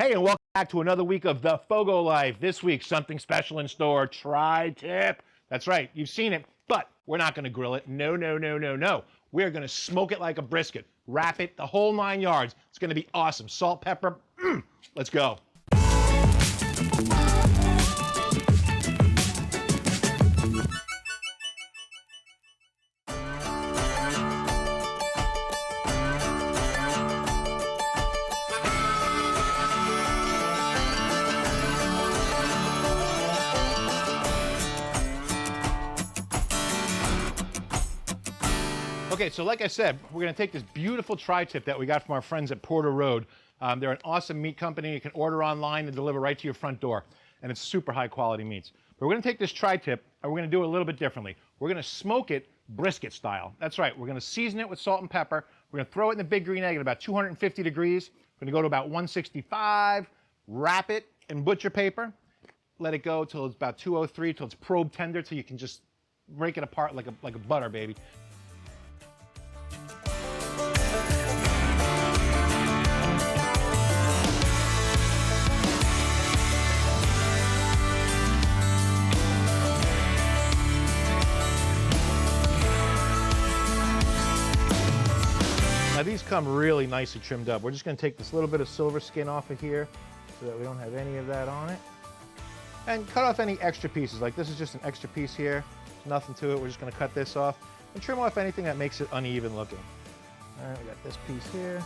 Hey, and welcome back to another week of the FOGO Life. This week, something special in store, TriTip. That's right, you've seen it, but we're not gonna grill it. No, no, no, no, no. We're gonna smoke it like a brisket, wrap it, the whole 9 yards. It's gonna be awesome. Salt, pepper, let's go. Okay, so like I said, we're gonna take this beautiful tri-tip that we got from our friends at Porter Road. They're an awesome meat company. You can order online and deliver right to your front door. And it's super high quality meats. But we're gonna take this tri-tip and we're gonna do it a little bit differently. We're gonna smoke it brisket style. That's right, we're gonna season it with salt and pepper. We're gonna throw it in the big green egg at about 250 degrees. We're gonna go to about 165, wrap it in butcher paper, let it go till it's about 203, till it's probe tender, till you can just break it apart like a butter, baby. Now these come really nicely trimmed up. We're just gonna take this little bit of silver skin off of here so that we don't have any of that on it. And cut off any extra pieces. Like this is just an extra piece here. There's nothing to it. We're just gonna cut this off and trim off anything that makes it uneven looking. All right, we got this piece here.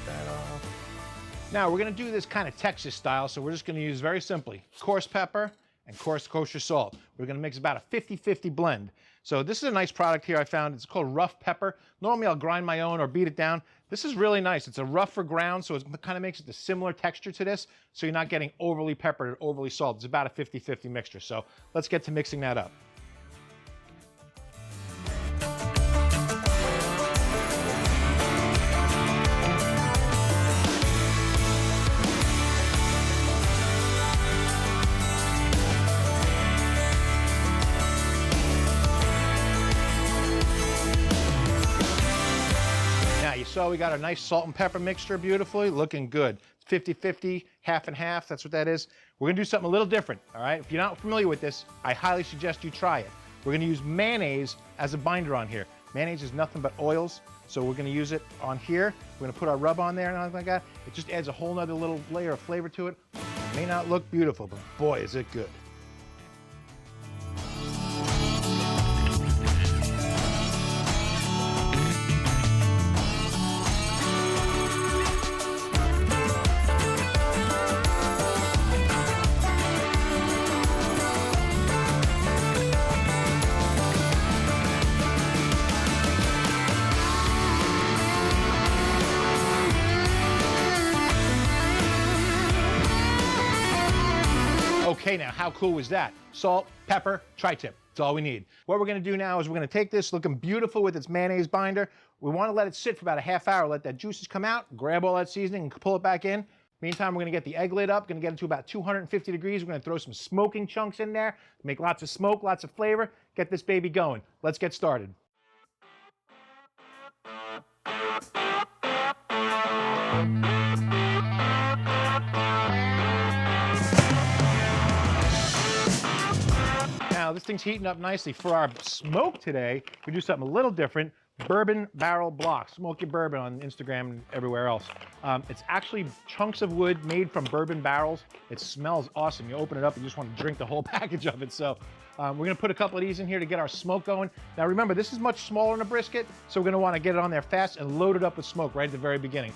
That off. Now we're gonna do this kind of Texas style, so we're just gonna use very simply coarse pepper and coarse kosher salt. We're gonna mix about a 50-50 blend. So this is a nice product here I found. It's called rough pepper. Normally I'll grind my own or beat it down. This is really nice. It's a rougher ground, so it kind of makes it a similar texture to this, so you're not getting overly peppered or overly salted. It's about a 50-50 mixture. So let's get to mixing that up. So we got a nice salt and pepper mixture beautifully, looking good. 50-50, half and half, that's what that is. We're gonna do something a little different, all right? If you're not familiar with this, I highly suggest you try it. We're gonna use mayonnaise as a binder on here. Mayonnaise is nothing but oils, so we're gonna use it on here. We're gonna put our rub on there and everything like that. It just adds a whole nother little layer of flavor to it. It may not look beautiful, but boy, is it good. Okay, now how cool was that? Salt, pepper, tri-tip. That's all we need. What we're gonna do now is we're gonna take this looking beautiful with its mayonnaise binder. We wanna let it sit for about a half hour, let that juices come out, grab all that seasoning and pull it back in. Meantime, we're gonna get the egg lid up, gonna get it to about 250 degrees. We're gonna throw some smoking chunks in there, make lots of smoke, lots of flavor, get this baby going. Let's get started. Now this thing's heating up nicely. For our smoke today, we do something a little different. Bourbon barrel block, smoky bourbon on Instagram and everywhere else. It's actually chunks of wood made from bourbon barrels. It smells awesome. You open it up and you just want to drink the whole package of it. So we're gonna put a couple of these in here to get our smoke going. Now remember, this is much smaller than a brisket, so we're gonna wanna get it on there fast and load it up with smoke right at the very beginning.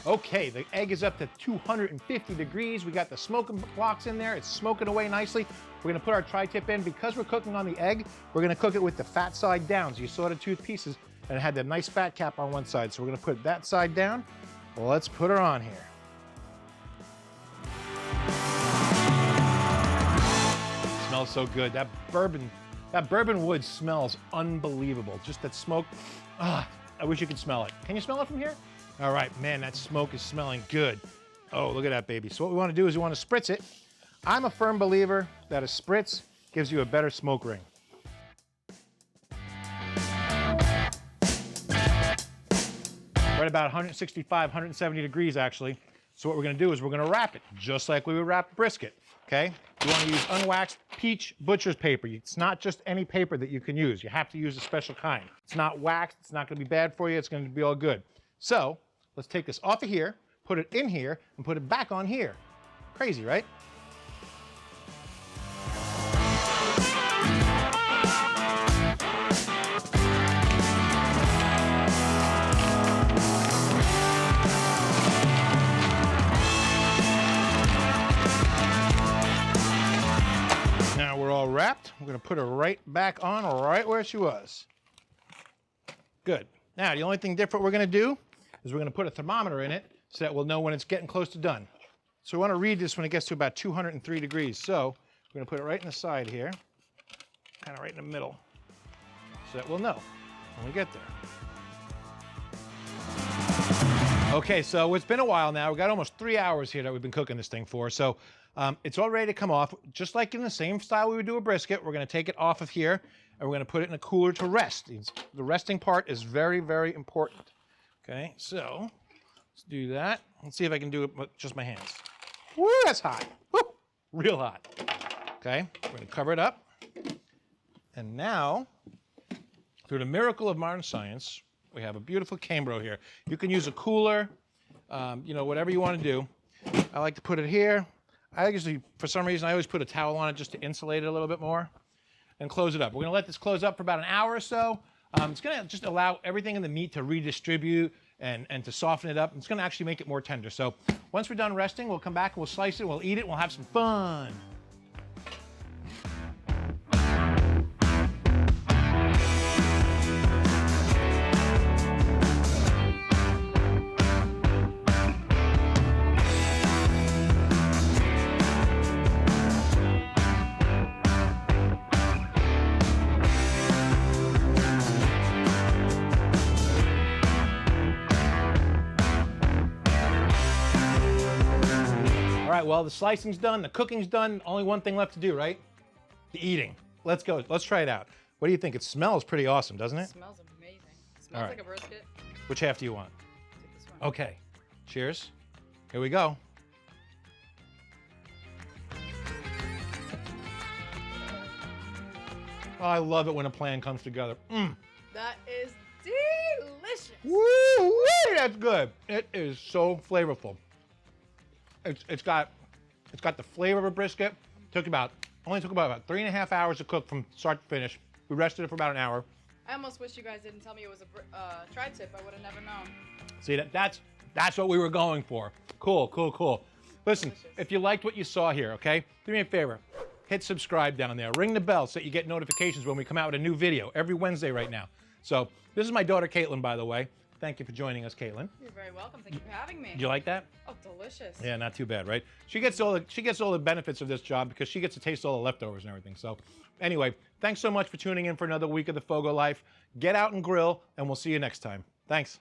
Okay, the egg is up to 250 degrees. We got the smoking blocks in there. It's smoking away nicely. We're gonna put our tri-tip in. Because we're cooking on the egg, we're gonna cook it with the fat side down. So you saw the two pieces and it had the nice fat cap on one side. So we're gonna put that side down. Well, let's put her on here. It smells so good. That bourbon wood smells unbelievable. Just that smoke, I wish you could smell it. Can you smell it from here? All right, man, that smoke is smelling good. Oh, look at that, baby. So what we want to do is we want to spritz it. I'm a firm believer that a spritz gives you a better smoke ring. right about 165, 170 degrees actually. So what we're gonna do is we're gonna wrap it just like we would wrap brisket, okay? You wanna use unwaxed peach butcher's paper. It's not just any paper that you can use. You have to use a special kind. It's not waxed, it's not gonna be bad for you, it's gonna be all good. So let's take this off of here, put it in here, and put it back on here. Crazy, right? Now we're all wrapped. We're gonna put her right back on, right where she was. Good. Now, the only thing different we're gonna do is we're gonna put a thermometer in it so that we'll know when it's getting close to done. So we wanna read this when it gets to about 203 degrees. So we're gonna put it right in the side here, kind of right in the middle, so that we'll know when we get there. Okay, so it's been a while now. We've got almost 3 hours here that we've been cooking this thing for. So it's all ready to come off. Just like in the same style we would do a brisket, we're gonna take it off of here and we're gonna put it in a cooler to rest. The resting part is very, very important. Okay, so let's do that. Let's see if I can do it with just my hands. Woo, that's hot. Woo, real hot. Okay, we're gonna cover it up. And now, through the miracle of modern science, we have a beautiful Cambro here. You can use a cooler, you know, whatever you want to do. I like to put it here. I usually, for some reason, I always put a towel on it just to insulate it a little bit more and close it up. We're gonna let this close up for about an hour or so. It's gonna just allow everything in the meat to redistribute and to soften it up. It's gonna actually make it more tender. So once we're done resting, we'll come back and we'll slice it, we'll eat it, we'll have some fun. All right, well, the slicing's done, the cooking's done. Only one thing left to do, right? The eating. Let's go. Let's try it out. What do you think? It smells pretty awesome, doesn't it? It smells amazing. It smells like a brisket. Which half do you want? Take this one. Okay. Cheers. Here we go. Oh, I love it when a plan comes together. That is delicious. Woo, that's good. It is so flavorful. It's got the flavor of a brisket. Only took about 3.5 hours to cook from start to finish. We rested it for about an hour. I almost wish you guys didn't tell me it was a TriTip. I would have never known. See, that's what we were going for. Cool, cool, cool. Listen, Delicious. if you liked what you saw here, okay, do me a favor. Hit subscribe down there. Ring the bell so that you get notifications when we come out with a new video every Wednesday right now. So this is my daughter, Caitlin, by the way. Thank you for joining us, Caitlin. You're very welcome. Thank you for having me. Do you like that? Oh, delicious. Yeah, not too bad, right? She gets all the benefits of this job because she gets to taste all the leftovers and everything. So anyway, thanks so much for tuning in for another week of the FOGO Life. Get out and grill, and we'll see you next time. Thanks.